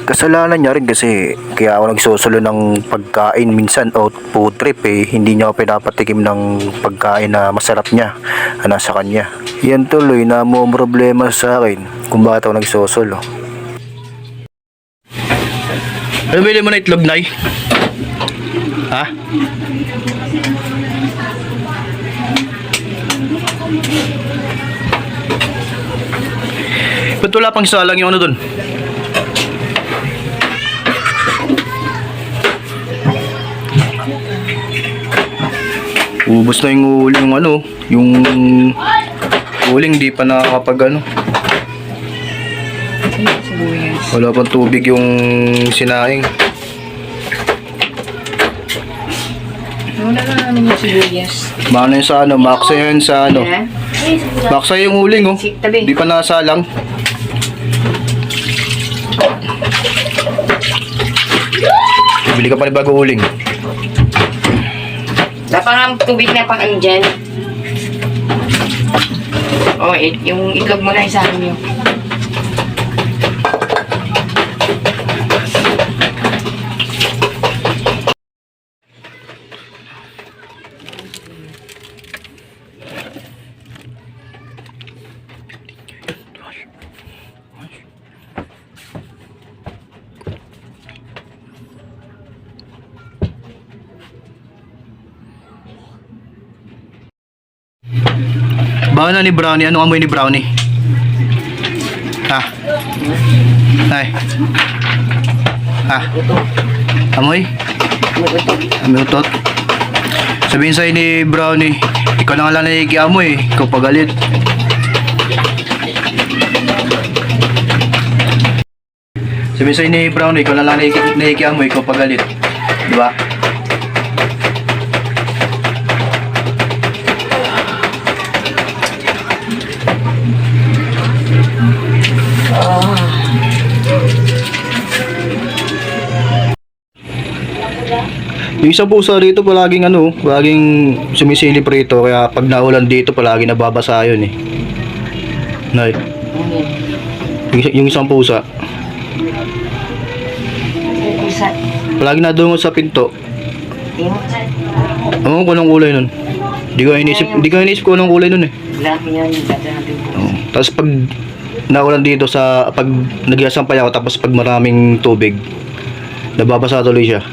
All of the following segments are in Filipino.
Kasalanan niya rin kasi kaya ako nagsusulo ng pagkain minsan o food trip hindi niya ako pinapatikim ng pagkain na masarap niya na nasa kanya. Yan tuloy na mo problema sa akin kung bakit ako nagsusulo. Ano bili mo na itlog, Nay? Ha? Ba't wala pang salang yung ano dun? Ubus na yung uling yung uling di pa nakakapag wala pang tubig yung sinaing. Wala na namin yung sibuyas. Mano yun sa maksa yan sa maksa yung uling di pa nasalang. Bili ka pa ni bago uling. Napang tubig na pang andyan. Oh, yung itlog mo na isa nyo. Bawa na ni Brownie. Anong amoy ni Brownie? Ha? Ay. Ha? Amoy? Amoy utot. Sabihin sa'yo ni Brownie, ikaw na nga lang nakikiamoy. Ikaw pagalit. Sabihin sa'yo ni Brownie, ikaw na lang nakikiamoy. Ikaw pagalit. Diba? Yung isang pusa rito palaging palaging sumisilip rito kaya pag naulan dito palagi nababasa yun Nay. Yung isang pusa. Palagi nadungo sa pinto. Ano ko ng kulay nun? Di ko inisip ko ng kulay nun Tapos pag naulan dito pag nagyasampay ako tapos pag maraming tubig nababasa tuloy siya.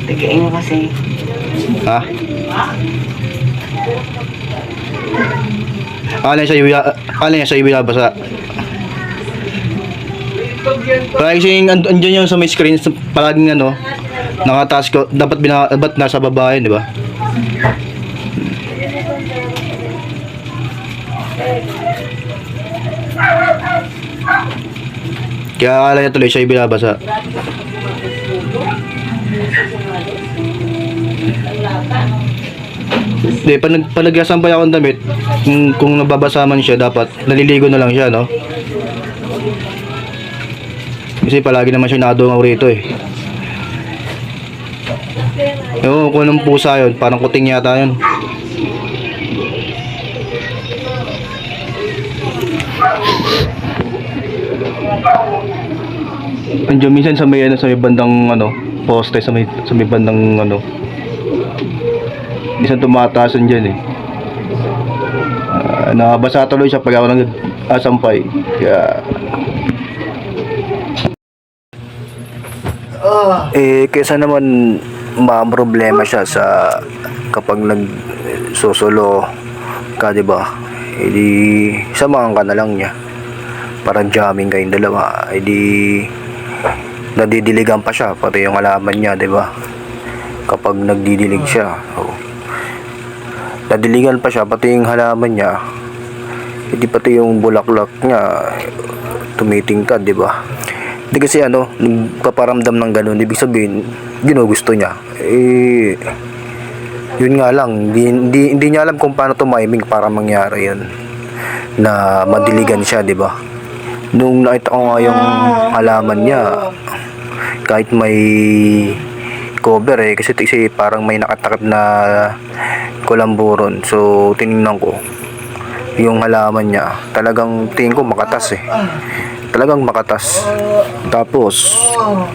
Tigain mo kasi. Ha? Akala niya sa'yo binabasa. Palaging andyan yung sa may screen, palaging nakataas ko, dapat nasa baba yun, di ba? Kaya akala niya tuloy sa'yo binabasa. Hindi, pag nagsasampay ako ng damit, kung nababasa man siya, dapat naliligo na lang siya, no? Kasi palagi naman siya nadungaw rito Ewan ko ng pusa yun, parang kuting yata yun. Andiyan minsan sa may bandang poste, sa may bandang minsan tumataasan dyan nakabasa tuloy siya pag ako nag-asampay kaya kesa naman ma-problema siya sa kapag nagsusulo ka, diba? Samahan ka na lang niya, parang jamming kayong dalawa, nadidiligan pa siya pati yung halaman niya, diba? Kapag nagdidilig siya nadiligan pa siya pati yung halaman niya, pati yung bulaklak niya tumitingkad, diba? Hindi kasi nagpaparamdam ng ganun, ibig sabihin ginugusto niya. Yun nga lang, hindi niya alam kung paano tumiming para mangyari yun na madiligan siya, diba? Nung nakita ko nga yung halaman niya, kahit may cover kasi parang may nakatakip na kulamburon, so tinignan ko yung halaman niya, talagang tingin ko makatas talagang makatas. Tapos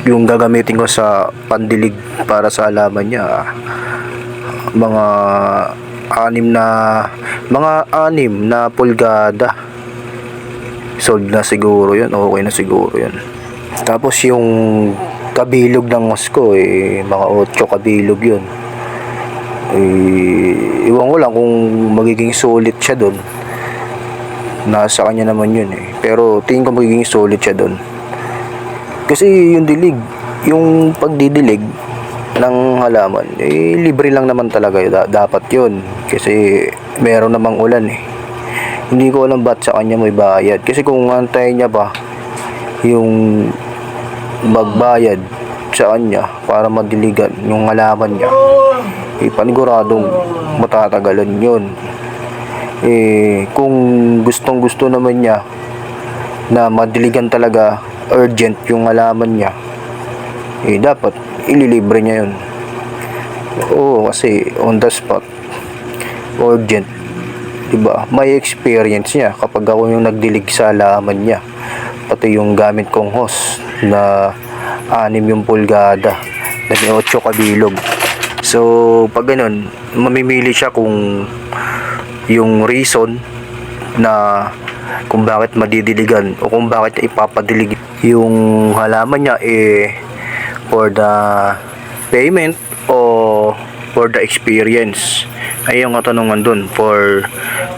yung gagamitin ko sa pandilig para sa halaman niya, mga anim na pulgada. Sold na siguro yun, okay na siguro yun. Tapos yung kabilog ng mas ko mga 8 kabilog yun. Iwan ko lang kung magiging sulit siya doon. Nasa kanya naman yun pero tingin ko magiging sulit siya doon. Kasi yung dilig, yung pagdidilig ng halaman, libre lang naman talaga dapat yun. Kasi meron namang ulan Hindi ko alam ba't sa kanya may bayad. Kasi kung antayin niya pa yung magbayad sa kanya para madiligan yung halaman niya, paniguradong matatagalan yun. Kung gustong gusto naman niya na madiligan talaga, urgent yung halaman niya, dapat ililibre niya yun. Oo, kasi on the spot, urgent, diba? May experience niya kapag ako yung nagdilig sa halaman niya. Pati yung gamit kong hose na 6 yung pulgada na 8 kabilog. So pag ganun, mamimili siya kung yung reason na kung bakit madidiligan o kung bakit ipapadilig yung halaman niya, for the payment o for the experience. Ay yung katanungan dun, for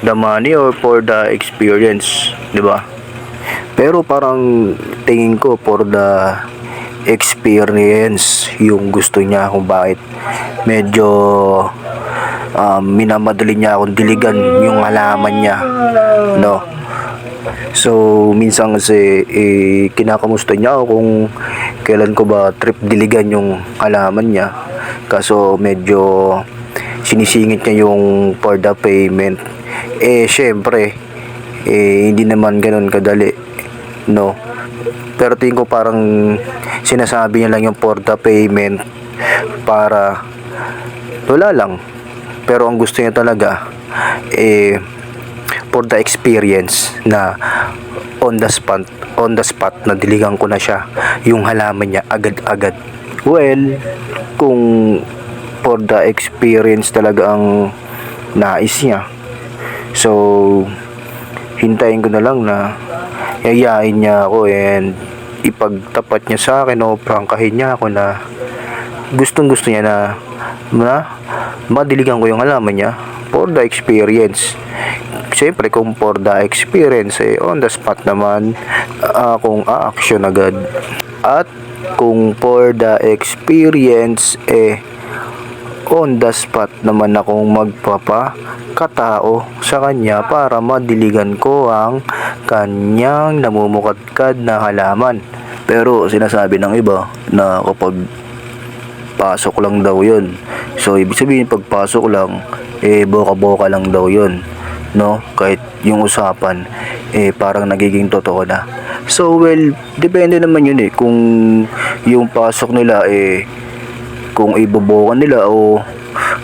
the money or for the experience, di ba? Pero parang tingin ko for the experience yung gusto niya, kung bakit medyo minamadali niya akong diligan yung halaman niya, no? So minsan kasi kinakamusta niya ako kung kailan ko ba trip diligan yung halaman niya, kaso medyo sinisingit niya yung for the payment. Syempre hindi naman ganun kadali, no? Pero tingin ko parang sinasabi niya lang yung for the payment para wala lang. Pero ang gusto niya talaga for the experience na on the spot na diligan ko na siya yung halaman niya agad-agad. Well, kung for the experience talaga ang nais niya, so hintayin ko na lang na yayain niya ako and ipagtapat niya sa akin o prangkahin niya ako na gustong gusto niya na madiligan ko yung halaman niya for the experience. Siyempre kung for the experience on the spot naman akong a-action agad. At kung for the experience on the spot naman akong magpapakatao sa kanya para madiligan ko ang kanyang namumukadkad na halaman. Pero sinasabi ng iba na kapag pasok lang daw yun, so ibig sabihin pagpasok lang boka-boka lang daw yun, no? Kahit yung usapan parang nagiging totoo na. So well, depende naman yun kung yung pasok nila kung ibobokan nila o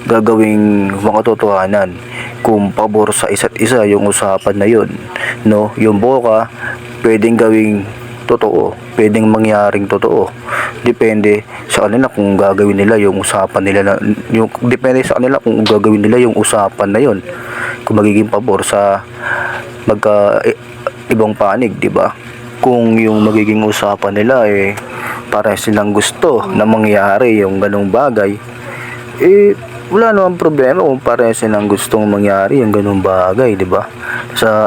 gagawing makatotohanan. Kung pabor sa isa't isa yung usapan na yun, no? Yung boka pwedeng gawing totoo, pwedeng mangyaring totoo. Depende sa kanila kung gagawin nila yung usapan nila depende sa kanila kung gagawin nila yung usapan na yun, kung magiging pabor sa ibang panig, di ba? Kung yung magiging usapan nila para silang gusto na mangyari yung ganung bagay, wala namang problema kung para silang gustong mangyari yung ganung bagay, di ba?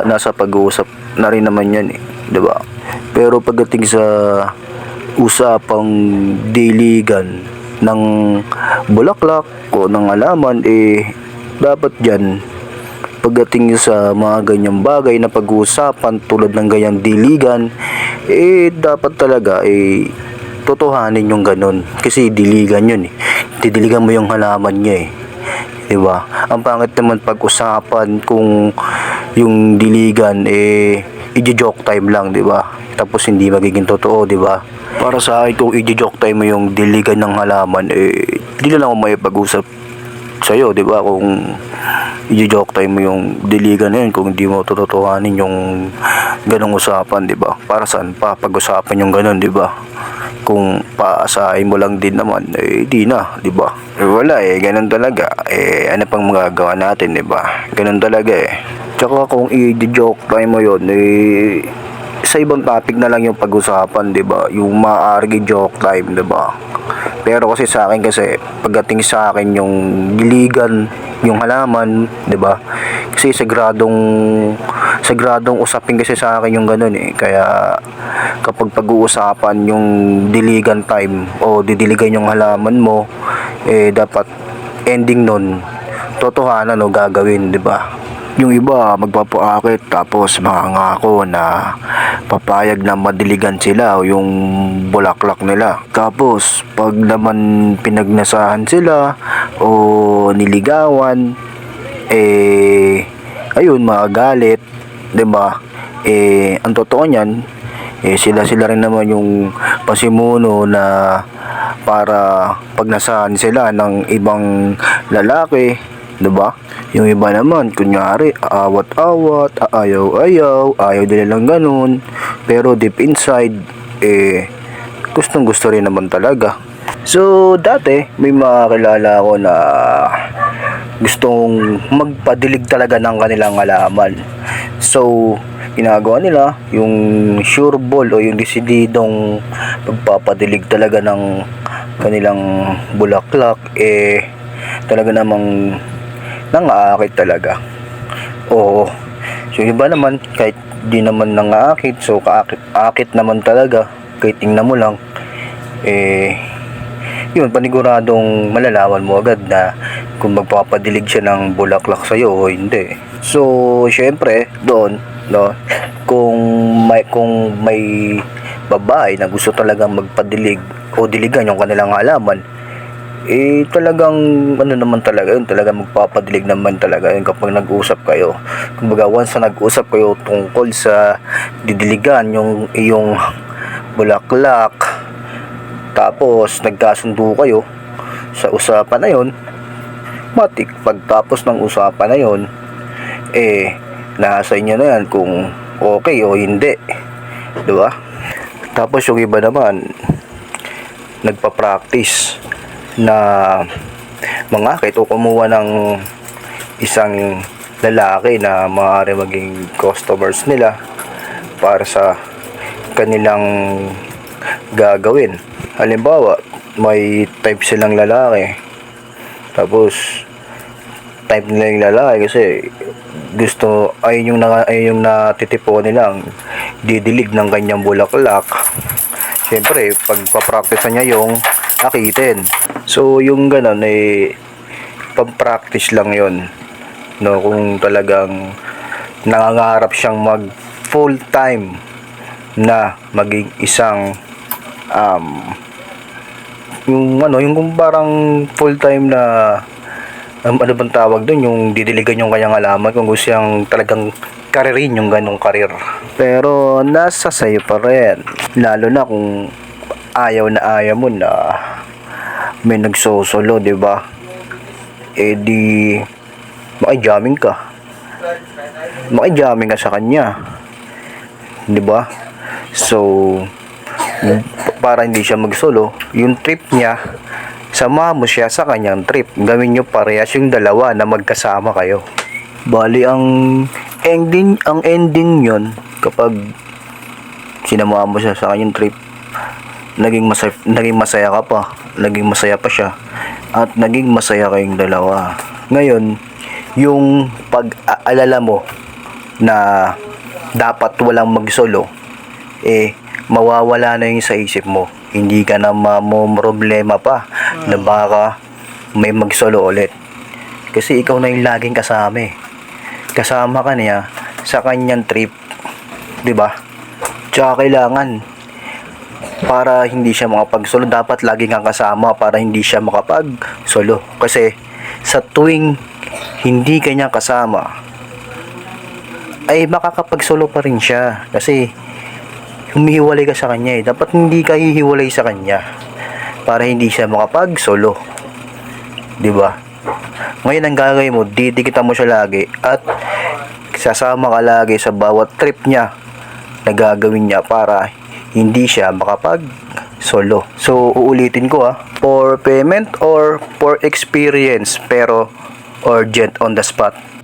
Nasa pag-uusap na rin naman yan, di ba? Pero pagdating sa usapang diligan ng bulaklak o ng halaman, dapat dyan pagdating sa mga ganyang bagay na pag-uusapan tulad ng ganyang diligan, dapat talaga totohanin yung ganun. Kasi diligan yun didiligan mo yung halaman niya diba? Ang pangit naman pag-usapan kung yung diligan i-joke time lang, diba? Tapos hindi magiging totoo, diba? Para sa akin, kung i-joke time mo yung diligan ng halaman, di na lang ako may pag-usap sa'yo, di ba? Kung i-joke time mo yung diligan na yun, kung hindi mo tututuhanin yung ganong usapan, di ba? Para saan pa pag-usapan yung ganon, di ba? Kung paasahin mo lang din naman, eh di na, di ba? Eh wala eh, ganun talaga. Eh ano pang magagawa natin, di ba? Ganun talaga eh. Tsaka kung i-joke time mo yun, eh sa ibang topic na lang yung pag-usapan, 'di ba? Yung maaari joke time, 'di ba? Pero kasi sa akin kasi pagdating sa akin yung diligan, yung halaman, 'di ba? Kasi sagradong usapin kasi sa akin yung ganun eh. Kaya kapag pag-uusapan yung diligan time o didiligan yung halaman mo, eh dapat ending nun totohanan o gagawin, 'di ba? Yung iba magpapaakit tapos mangangako na papayag na madiligan sila o yung bulaklak nila. Tapos pag naman pinagnasahan sila o niligawan, eh ayun magagalit, 'di ba? Eh ang totoo niyan, eh sila rin naman yung pasimuno na para pagnasahan sila ng ibang lalaki, 'di ba? Yung iba naman, kunyari, awat-awat, ayaw nila lang ganun. Pero deep inside, eh, gustong-gusto rin naman talaga. So, dati, may mga kilala ako na gustong magpadilig talaga ng kanilang halaman. So, ginagawa nila yung sure ball o yung desididong pagpapadilig talaga ng kanilang bulaklak, eh, talaga namang nangaakit talaga. Oo. So iba naman kahit di naman nangaakit, so kaakit naman talaga kahit tingnan mo lang, eh yun paniguradong malalaman mo agad na kung magpapadilig siya ng bulaklak sa iyo o hindi. So syempre doon, no, kung may babae na gusto talagang magpadilig o diligan yung kanilang halaman, eh talagang ano naman talaga yun, talagang magpapadilig naman talaga yun kapag nag-usap kayo. Kumbaga once na nag-usap kayo tungkol sa didiligan yung iyong bulaklak, tapos nagkasundo kayo sa usapan na yun, matik pagtapos ng usapan na yun, eh nasa inyo na yan kung okay o hindi, di ba? Tapos yung iba naman nagpa-practice na mangakit o kumuha ng isang lalaki na maaari maging customers nila para sa kanilang gagawin. Halimbawa, may type silang lalaki, tapos type nila yung lalaki kasi gusto ay yung natitipo nilang didilig ng kanyang bulaklak. Siyempre, pagpa-practice niya yung akitin. So, yung ganun, eh, pang-practice lang yon, no? Kung talagang nangangarap siyang mag full-time na maging isang, yung kung parang full-time na, ano bang tawag doon, yung didiligan yung kanyang halaman, kung gusto siyang talagang karirin yung ganong karir. Pero, nasa sayo pa rin. Lalo na kung ayaw mo na may nagsosolo, 'di ba? Eh di makijamming ka. Makijamming ka sa kanya. 'Di ba? So para hindi siya magsolo, yung trip niya, sama mo siya sa kanyang trip. Gawin niyo parehas yung dalawa na magkasama kayo. Bali ang ending 'yon kapag sinama mo siya sa kanyang trip, naging masaya ka pa, naging masaya pa siya, at naging masaya kayong dalawa. Ngayon, yung pag-aalala mo na dapat walang magsolo, eh mawawala na yung sa isip mo. Hindi ka na problema pa na baka may magsolo ulit. Kasi ikaw na yung laging kasama eh. Kasama ka niya sa kanyang trip, 'di ba? Tsaka kailangan, para hindi siya makapag-solo, dapat lagi kang kasama para hindi siya makapag-solo. Kasi sa tuwing hindi kanya kasama, ay makakapag-solo pa rin siya. Kasi humihiwalay ka sa kanya eh. Dapat hindi ka hihiwalay sa kanya para hindi siya makapag-solo. 'Di ba? Ngayon ang gagawin mo, didikitan mo siya lagi at sasama ka lagi sa bawat trip niya na gagawin niya para hindi siya makapag solo. So uulitin ko for payment or for experience pero urgent on the spot.